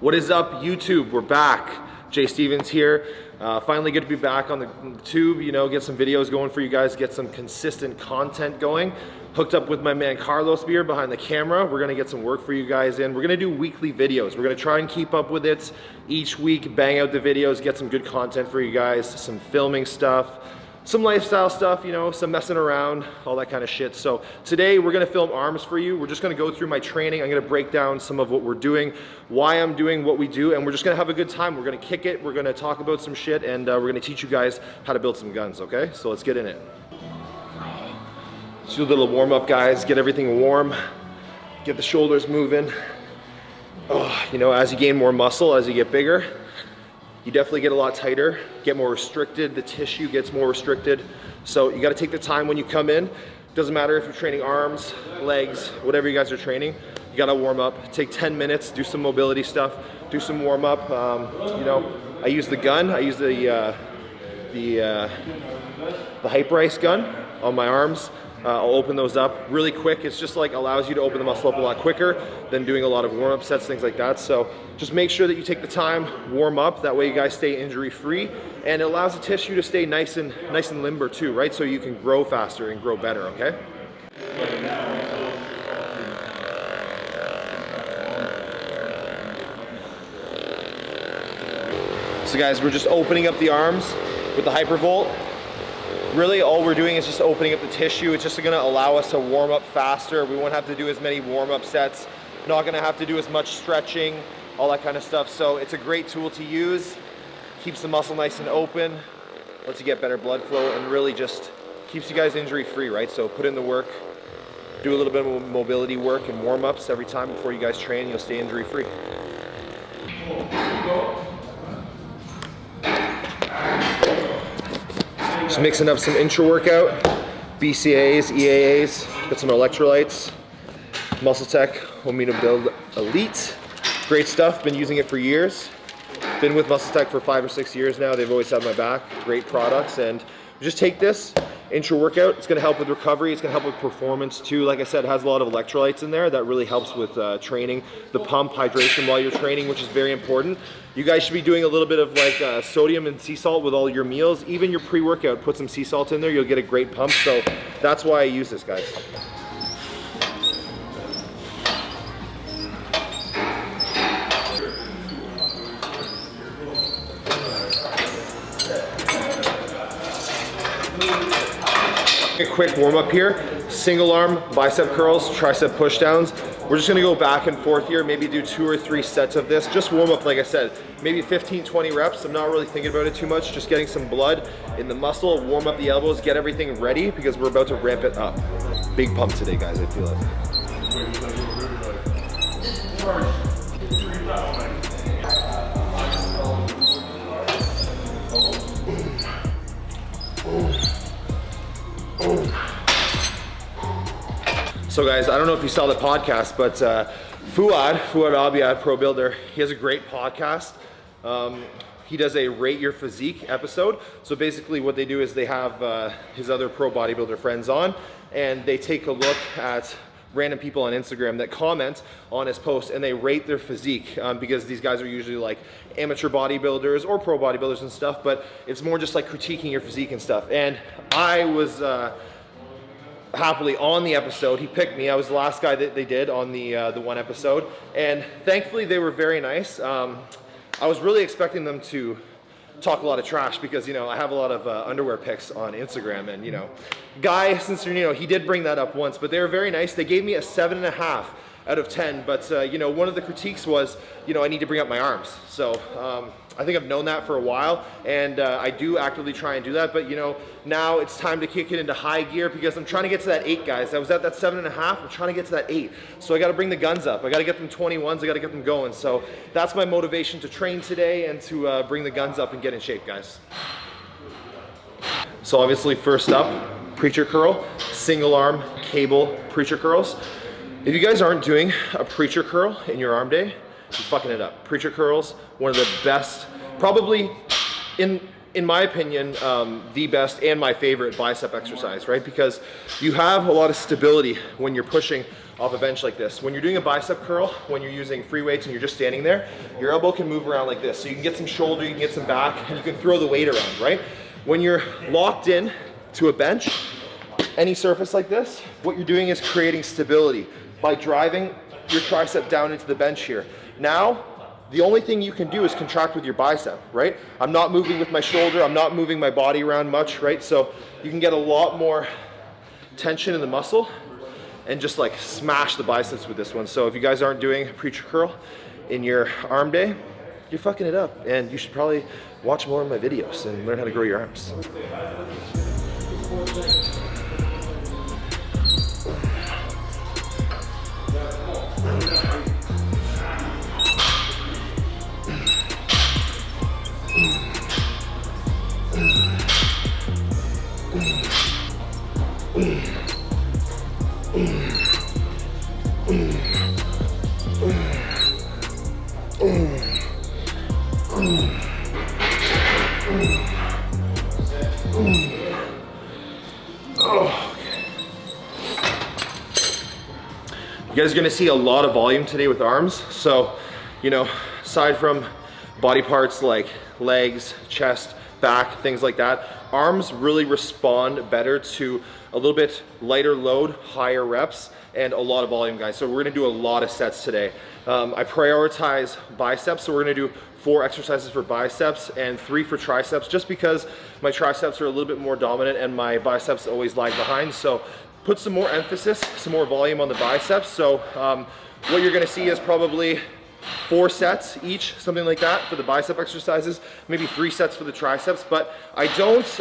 What is up, YouTube? We're back. Jay Stevens here. Finally good to be back on the tube, you know, get some videos going for you guys, get some consistent content going. Hooked up with my man Carlos here behind the camera. We're gonna get some work for you guys in. We're gonna do weekly videos. We're gonna try and keep up with it each week, bang out the videos, get some good content for you guys, some filming stuff, some lifestyle stuff, you know, some messing around, all that kind of shit. So today we're gonna film arms for you. We're just gonna go through my training. I'm gonna break down some of what we're doing, why I'm doing what we do, and we're just gonna have a good time. We're gonna kick it, we're gonna talk about some shit, and we're gonna teach you guys how to build some guns, okay? So let's get in it. Let's do a little warm up, guys. Get everything warm, get the shoulders moving. Oh, you know, as you gain more muscle, as you get bigger, you definitely get a lot tighter, get more restricted, the tissue gets more restricted. So you gotta take the time when you come in. Doesn't matter if you're training arms, legs, whatever you guys are training, you gotta warm up. Take 10 minutes, do some mobility stuff, do some warm up. You know, I use the gun, I use the hyper ice gun on my arms. I'll open those up really quick. It's just like allows you to open the muscle up a lot quicker than doing a lot of warm-up sets, things like that. So just make sure that you take the time, warm up. That way you guys stay injury-free, and it allows the tissue to stay nice and limber too, right? So you can grow faster and grow better, okay? So guys, we're just opening up the arms with the Hypervolt. Really all we're doing is just opening up the tissue. It's just gonna allow us to warm up faster. We won't have to do as many warm-up sets, not gonna have to do as much stretching, all that kind of stuff. So it's a great tool to use. Keeps the muscle nice and open, lets you get better blood flow, and really just keeps you guys injury-free, right? So put in the work, do a little bit of mobility work and warm-ups every time before you guys train, you'll stay injury-free. Just mixing up some intra-workout, BCAAs, EAAs, got some electrolytes, Muscle Tech, Omega Build Elite. Great stuff, been using it for years. Been with Muscle Tech for 5 or 6 years now. They've always had my back, great products. And just take this intra-workout, it's gonna help with recovery, it's gonna help with performance too. Like I said, it has a lot of electrolytes in there that really helps with training, the pump, hydration while you're training, which is very important. You guys should be doing a little bit of like sodium and sea salt with all your meals. Even your pre-workout, put some sea salt in there, you'll get a great pump. So that's why I use this, guys. A quick warm up here, single arm bicep curls, tricep push downs. We're just gonna go back and forth here, maybe do 2 or 3 sets of this. Just warm up, like I said, maybe 15, 20 reps. I'm not really thinking about it too much, just getting some blood in the muscle, warm up the elbows, get everything ready because we're about to ramp it up. Big pump today, guys, I feel it. So guys, I don't know if you saw the podcast, but Fouad Abiad, Pro Builder, he has a great podcast. He does a Rate Your Physique episode. So basically what they do is they have his other pro bodybuilder friends on, and they take a look at random people on Instagram that comment on his post, and they rate their physique because these guys are usually like amateur bodybuilders or pro bodybuilders and stuff, but it's more just like critiquing your physique and stuff. And I was happily on the episode. He picked me. I was the last guy that they did on the one episode, and thankfully they were very nice. I was really expecting them to talk a lot of trash because, you know, I have a lot of underwear pics on Instagram, and, you know, Guy, since, you know, he did bring that up once, but they were very nice. They gave me a 7.5 out of 10, but you know, one of the critiques was, you know, I need to bring up my arms. So I think I've known that for a while, and I do actively try and do that, but you know, now it's time to kick it into high gear because I'm trying to get to that 8, guys. I was at that 7.5, I'm trying to get to that 8. So I gotta bring the guns up. I gotta get them 21s, I gotta get them going. So that's my motivation to train today and to bring the guns up and get in shape, guys. So obviously first up, preacher curl, single arm cable preacher curls. If you guys aren't doing a preacher curl in your arm day, you're fucking it up. Preacher curls, one of the best, probably in in my opinion, the best and my favorite bicep exercise, right? Because you have a lot of stability when you're pushing off a bench like this. When you're doing a bicep curl, when you're using free weights and you're just standing there, your elbow can move around like this. So you can get some shoulder, you can get some back, and you can throw the weight around, right? When you're locked in to a bench, any surface like this, what you're doing is creating stability by driving your tricep down into the bench here. Now, the only thing you can do is contract with your bicep, right? I'm not moving with my shoulder, I'm not moving my body around much, right? So you can get a lot more tension in the muscle and just like smash the biceps with this one. So if you guys aren't doing a preacher curl in your arm day, you're fucking it up, and you should probably watch more of my videos and learn how to grow your arms. You guys are gonna see a lot of volume today with arms. So, you know, aside from body parts like legs, chest, back, things like that, arms really respond better to a little bit lighter load, higher reps, and a lot of volume, guys. So we're gonna do a lot of sets today. I prioritize biceps, so we're gonna do 4 exercises for biceps and 3 for triceps, just because my triceps are a little bit more dominant and my biceps always lag behind. So put some more emphasis, some more volume on the biceps. So what you're gonna see is probably 4 sets each, something like that for the bicep exercises, maybe 3 sets for the triceps, but I don't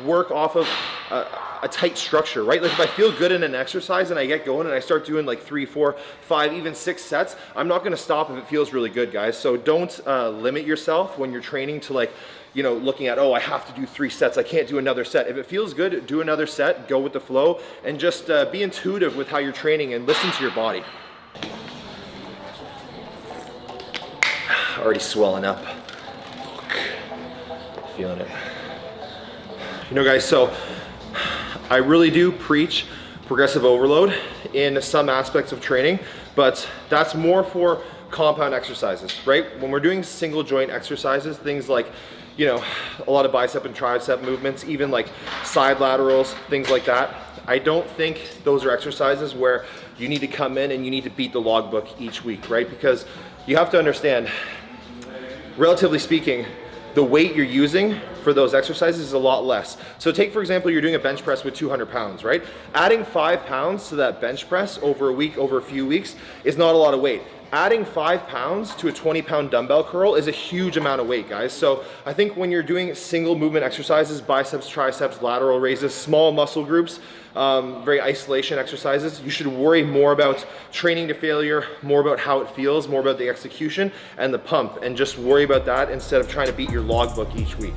work off of a tight structure, right? Like if I feel good in an exercise and I get going and I start doing like 3, 4, 5, even 6 sets, I'm not gonna stop if it feels really good, guys. So don't limit yourself when you're training to like, you know, looking at, oh, I have to do 3 sets, I can't do another set. If it feels good, do another set, go with the flow, and just be intuitive with how you're training and listen to your body. Already swelling up. Feeling it. You know, guys, so I really do preach progressive overload in some aspects of training, but that's more for compound exercises, right? When we're doing single joint exercises, things like, you know, a lot of bicep and tricep movements, even like side laterals, things like that, I don't think those are exercises where you need to come in and you need to beat the logbook each week, right? Because you have to understand, relatively speaking, the weight you're using for those exercises is a lot less. So take, for example, you're doing a bench press with 200 pounds, right? Adding 5 pounds to that bench press over a week, over a few weeks, is not a lot of weight. Adding 5 pounds to a 20-pound dumbbell curl is a huge amount of weight, guys. So I think when you're doing single movement exercises, biceps, triceps, lateral raises, small muscle groups, very isolation exercises, you should worry more about training to failure, more about how it feels, more about the execution and the pump, and just worry about that instead of trying to beat your logbook each week.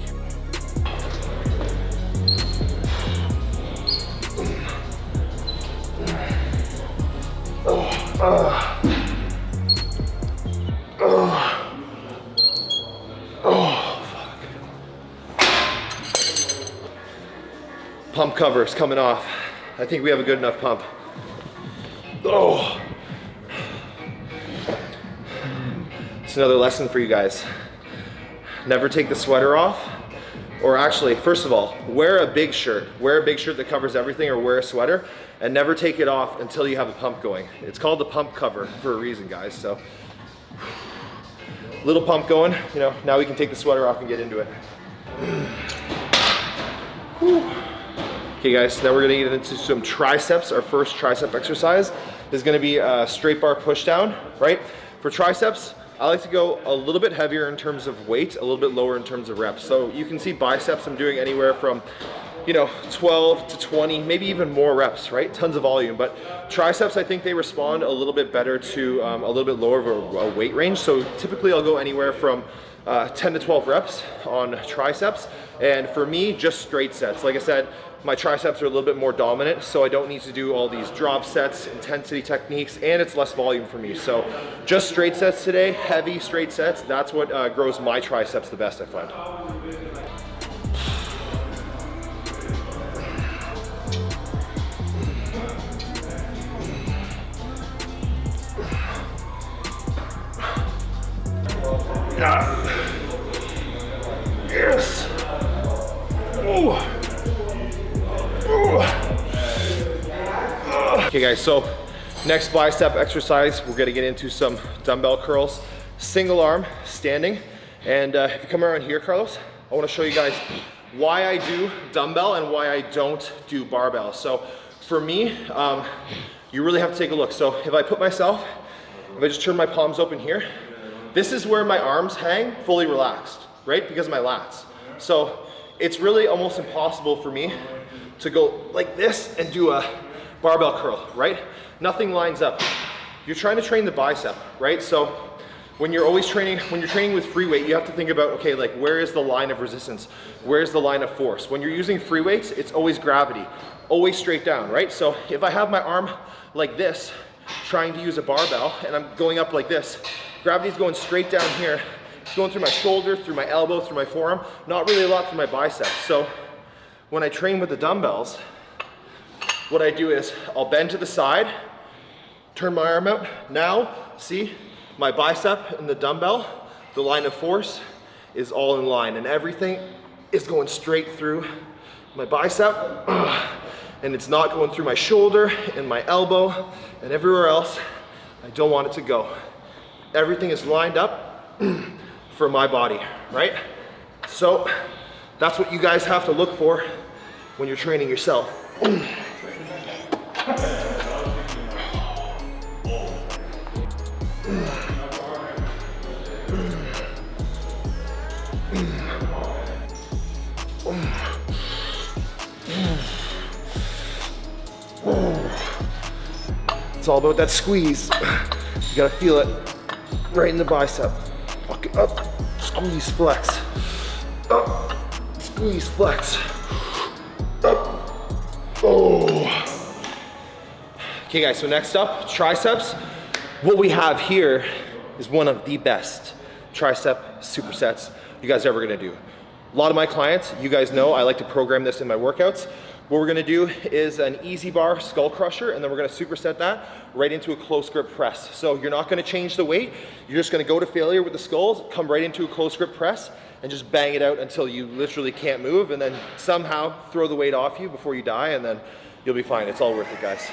Pump cover is coming off. I think we have a good enough pump. Oh. It's another lesson for you guys. Never take the sweater off. Or actually, first of all, wear a big shirt. Wear a big shirt that covers everything, or wear a sweater, and never take it off until you have a pump going. It's called the pump cover for a reason, guys. So, little pump going, you know, now we can take the sweater off and get into it. Whew. Okay guys, now we're gonna get into some triceps. Our first tricep exercise is gonna be a straight bar push down, right? For triceps, I like to go a little bit heavier in terms of weight, a little bit lower in terms of reps. So you can see biceps, I'm doing anywhere from, you know, 12 to 20, maybe even more reps, right? Tons of volume. But triceps, I think they respond a little bit better to a little bit lower of a weight range. So typically I'll go anywhere from 10 to 12 reps on triceps. And for me, just straight sets. Like I said, my triceps are a little bit more dominant, so I don't need to do all these drop sets, intensity techniques, and it's less volume for me. So just straight sets today, heavy straight sets. That's what grows my triceps the best, I find. Yes. Ooh. Ooh. Okay guys, so next bicep exercise, we're gonna get into some dumbbell curls, single arm, standing. And if you come around here, Carlos, I wanna show you guys why I do dumbbell and why I don't do barbell. So for me, you really have to take a look. So if I put myself, if I just turn my palms open here, this is where my arms hang fully relaxed, right? Because of my lats. So it's really almost impossible for me to go like this and do a barbell curl, right? Nothing lines up. You're trying to train the bicep, right? So when you're always training, when you're training with free weight, you have to think about, okay, like where is the line of resistance? Where's the line of force? When you're using free weights, it's always gravity, always straight down, right? So if I have my arm like this, trying to use a barbell, and I'm going up like this, gravity's going straight down here. It's going through my shoulder, through my elbow, through my forearm, not really a lot through my biceps. So when I train with the dumbbells, what I do is I'll bend to the side, turn my arm out. Now, see, my bicep and the dumbbell, the line of force is all in line, and everything is going straight through my bicep, and it's not going through my shoulder and my elbow and everywhere else I don't want it to go. Everything is lined up for my body, right? So that's what you guys have to look for when you're training yourself. It's all about that squeeze. You gotta feel it right in the bicep. Up, squeeze, flex. Up, squeeze, flex. Up, oh. Okay guys, so next up, triceps. What we have here is one of the best tricep supersets you guys are ever gonna do. A lot of my clients, you guys know, I like to program this in my workouts. What we're gonna do is an easy bar skull crusher, and then we're gonna superset that right into a close grip press. So you're not gonna change the weight, you're just gonna go to failure with the skulls, come right into a close grip press, and just bang it out until you literally can't move, and then somehow throw the weight off you before you die, and then you'll be fine. It's all worth it, guys.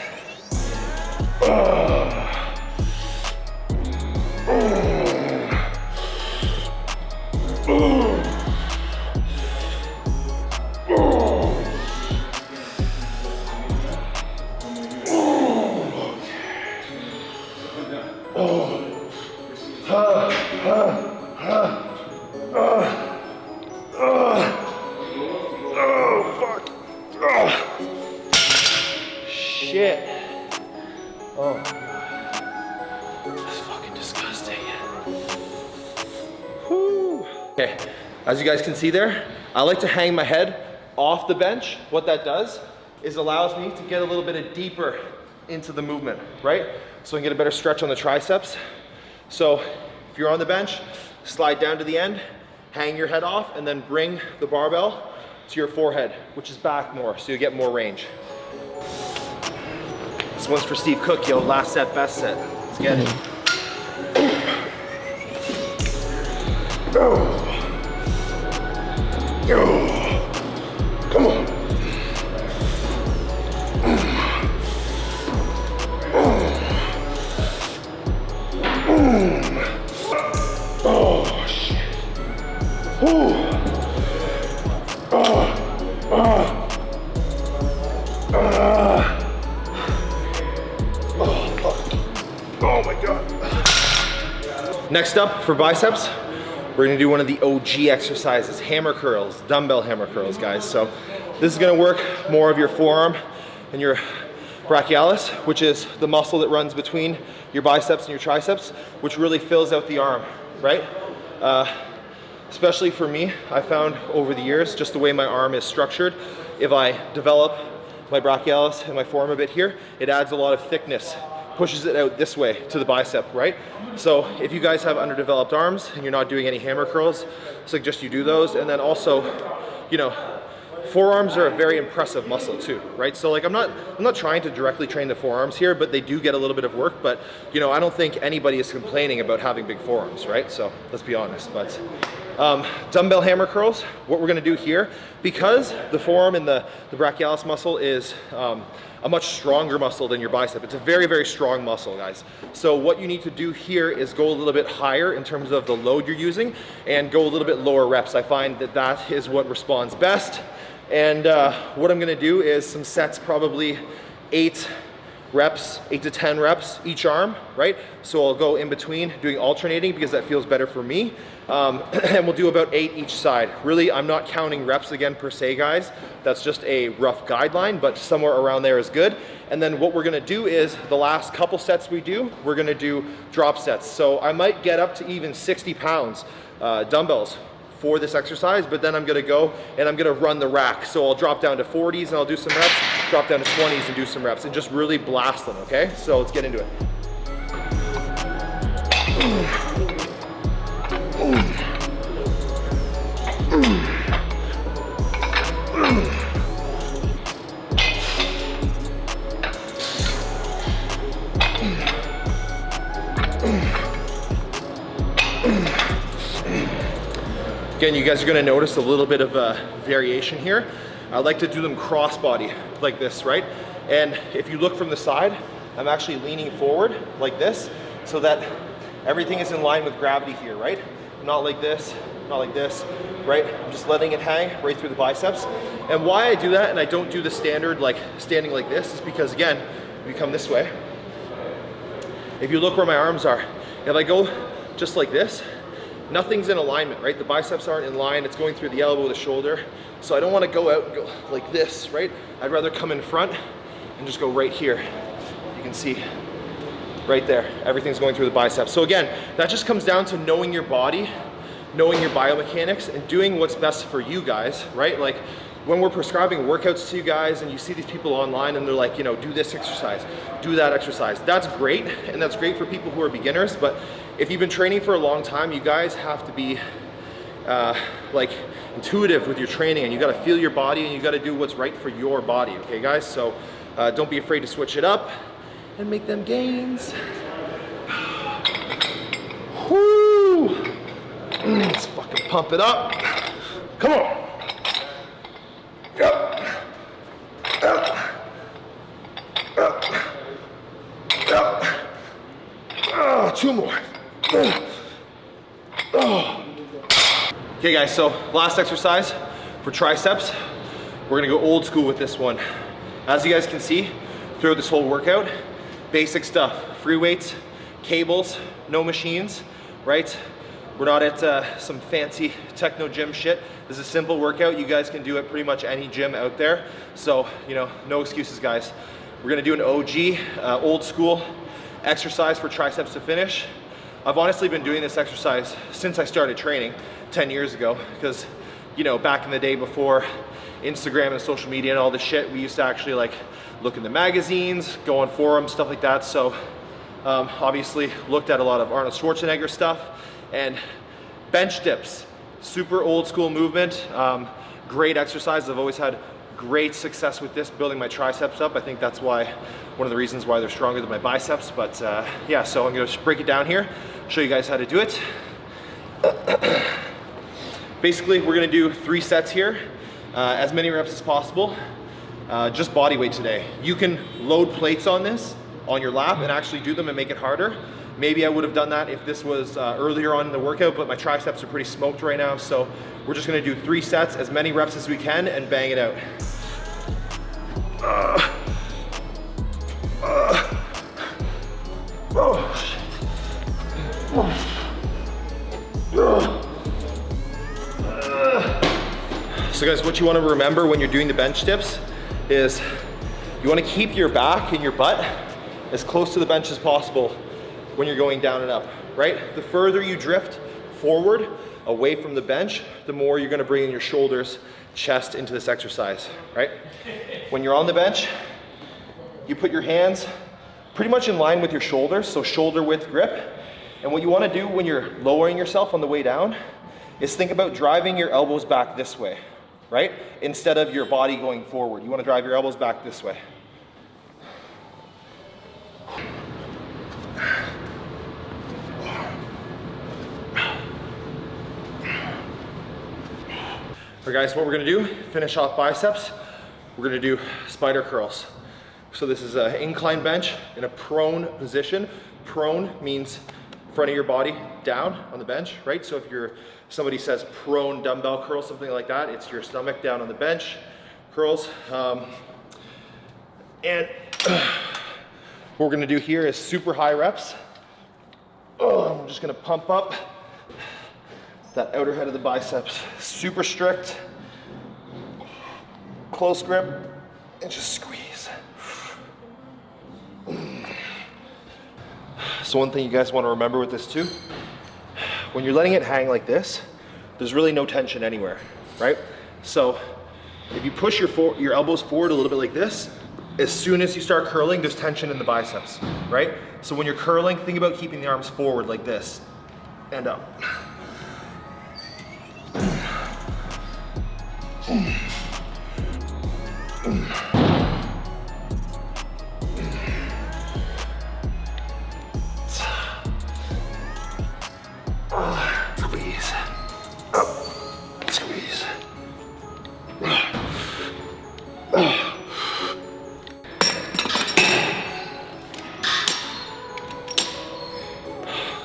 Shit. Oh my god. This is fucking disgusting. Whew. Okay, as you guys can see there, I like to hang my head off the bench. What that does is allows me to get a little bit of deeper into the movement, right? So I can get a better stretch on the triceps. So if you're on the bench, slide down to the end, hang your head off, and then bring the barbell to your forehead, which is back more, so you get more range. This one's for Steve Cook, yo. Last set, best set. Let's get it. Oh. Come on. Oh, shit. Oh my God. Next up for biceps, we're gonna do one of the OG exercises, hammer curls, dumbbell hammer curls, guys. So this is gonna work more of your forearm and your brachialis, which is the muscle that runs between your biceps and your triceps, which really fills out the arm, right? Especially for me, I found over the years, just the way my arm is structured, if I develop my brachialis and my forearm a bit here, it adds a lot of thickness, pushes it out this way to the bicep, right? So if you guys have underdeveloped arms and you're not doing any hammer curls, I suggest you do those. And then also, you know, forearms are a very impressive muscle too, right? So like I'm not trying to directly train the forearms here, but they do get a little bit of work. But you know, I don't think anybody is complaining about having big forearms, right? So let's be honest. But dumbbell hammer curls, what we're gonna do here, because the forearm and the brachialis muscle is a much stronger muscle than your bicep. It's a very, very strong muscle, guys. So what you need to do here is go a little bit higher in terms of the load you're using and go a little bit lower reps. I find that that is what responds best. And what I'm gonna do is some sets, probably 8 to 10 reps each arm, right? So I'll go in between doing alternating because that feels better for me. And we'll do about 8 each side. Really, I'm not counting reps again per se, guys. That's just a rough guideline, but somewhere around there is good. And then what we're gonna do is the last couple sets we do, we're gonna do drop sets. So I might get up to even 60 pounds dumbbells for this exercise, but then I'm gonna go and I'm gonna run the rack. So I'll drop down to 40s and I'll do some reps, drop down to 20s and do some reps, and just really blast them, okay? So let's get into it. Again, you guys are gonna notice a little bit of a variation here. I like to do them crossbody like this, right? And if you look from the side, I'm actually leaning forward like this so that everything is in line with gravity here, right? Not like this, right? I'm just letting it hang right through the biceps. And why I do that and I don't do the standard like standing like this is because, again, if you come this way, if you look where my arms are, if I go just like this, nothing's in alignment, right? The biceps aren't in line, it's going through the elbow, the shoulder. So I don't wanna go out and go like this, right? I'd rather come in front and just go right here. You can see right there, everything's going through the biceps. So again, that just comes down to knowing your body, knowing your biomechanics, and doing what's best for you guys, right? Like when we're prescribing workouts to you guys and you see these people online and they're like, you know, do this exercise, do that exercise. That's great, and that's great for people who are beginners, but if you've been training for a long time, you guys have to be like intuitive with your training, and you gotta feel your body and you gotta do what's right for your body, okay guys? So don't be afraid to switch it up and make them gains. Woo! Let's fucking pump it up. Come on. Up. Up. Up. Up. Oh, 2 more. Oh. Okay guys, so last exercise for triceps. We're gonna go old school with this one. As you guys can see, throughout this whole workout, basic stuff, free weights, cables, no machines, right? We're not at some fancy techno gym shit. This is a simple workout. You guys can do it pretty much any gym out there. So, you know, no excuses, guys. We're gonna do an OG, old school exercise for triceps to finish. I've honestly been doing this exercise since I started training 10 years ago, because, you know, back in the day before Instagram and social media and all this shit, we used to actually like look in the magazines, go on forums, stuff like that. So obviously looked at a lot of Arnold Schwarzenegger stuff, and bench dips, super old school movement, great exercise. I've always had great success with this, building my triceps up. I think that's why, one of the reasons why they're stronger than my biceps. But yeah, so I'm gonna break it down here, show you guys how to do it. Basically, we're gonna do 3 sets here, as many reps as possible, just body weight today. You can load plates on this, on your lap, and actually do them and make it harder. Maybe I would have done that if this was earlier on in the workout, but my triceps are pretty smoked right now. So we're just gonna do 3 sets, as many reps as we can, and bang it out. Oh, shit. So guys, what you wanna remember when you're doing the bench dips is you wanna keep your back and your butt as close to the bench as possible when you're going down and up, right? The further you drift forward, away from the bench, the more you're gonna bring in your shoulders, chest into this exercise, right? When you're on the bench, you put your hands pretty much in line with your shoulders, so shoulder width grip. And what you wanna do when you're lowering yourself on the way down is think about driving your elbows back this way, right? Instead of your body going forward. You wanna drive your elbows back this way. All right guys, what we're gonna do, finish off biceps, we're gonna do spider curls. So this is an incline bench in a prone position. Prone means front of your body down on the bench, right? So if somebody says prone dumbbell curl, something like that, it's your stomach down on the bench, curls. And what we're gonna do here is super high reps. I'm just gonna pump up that outer head of the biceps. Super strict, close grip, and just squeeze. So one thing you guys want to remember with this too, when you're letting it hang like this, there's really no tension anywhere, right? So if you push your elbows forward a little bit like this, as soon as you start curling, there's tension in the biceps, right? So when you're curling, think about keeping the arms forward like this and up. Squeeze. Up. Squeeze.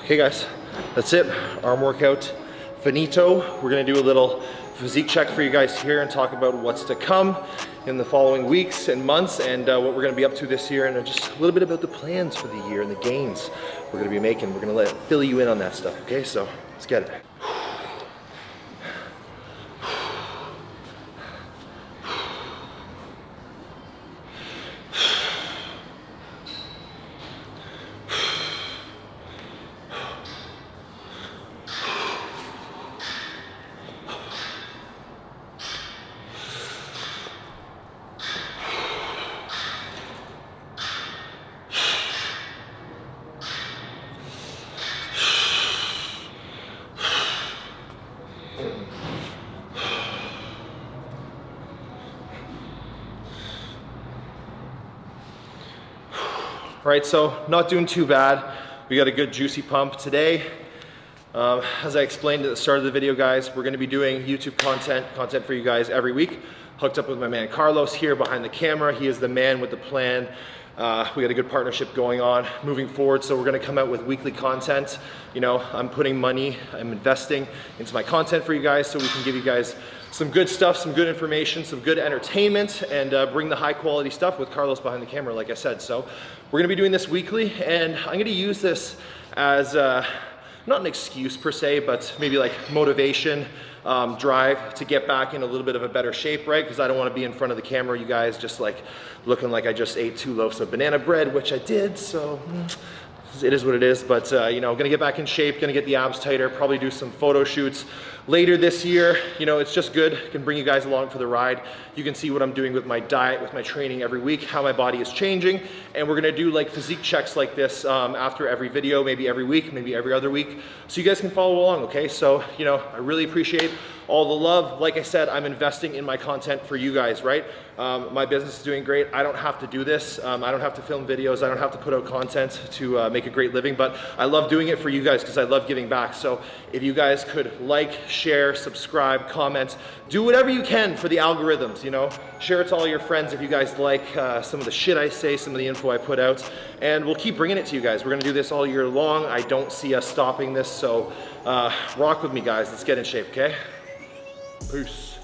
Okay guys, that's it. Arm workout finito. We're gonna do a little physique check for you guys here and talk about what's to come in the following weeks and months, and what we're gonna be up to this year, and just a little bit about the plans for the year and the gains we're gonna be making. We're gonna fill you in on that stuff, okay? So let's get it. All right, so not doing too bad. We got a good juicy pump today. As I explained at the start of the video, guys, we're gonna be doing YouTube content for you guys every week. Hooked up with my man Carlos here behind the camera. He is the man with the plan. We got a good partnership going on moving forward, so we're gonna come out with weekly content. You know, I'm putting money, I'm investing into my content for you guys so we can give you guys some good stuff, some good information, some good entertainment, and bring the high quality stuff with Carlos behind the camera, like I said. So we're gonna be doing this weekly, and I'm gonna use this as not an excuse per se, but maybe like motivation, drive to get back in a little bit of a better shape, right? Because I don't want to be in front of the camera, you guys, just like looking like I just ate 2 loaves of banana bread, which I did, so it is what it is. But you know, gonna get back in shape, gonna get the abs tighter, probably do some photo shoots later this year. You know, it's just good, can bring you guys along for the ride. You can see what I'm doing with my diet, with my training every week, how my body is changing, and we're gonna do like physique checks like this after every video, maybe every week, maybe every other week, so you guys can follow along, okay? So, you know, I really appreciate all the love. Like I said, I'm investing in my content for you guys, right? My business is doing great. I don't have to do this. I don't have to film videos. I don't have to put out content to make a great living, but I love doing it for you guys because I love giving back. So if you guys could like, share, subscribe, comment, do whatever you can for the algorithms, you know? Share it to all your friends if you guys like some of the shit I say, some of the info I put out, and we'll keep bringing it to you guys. We're gonna do this all year long. I don't see us stopping this, so rock with me, guys. Let's get in shape, okay? Peace.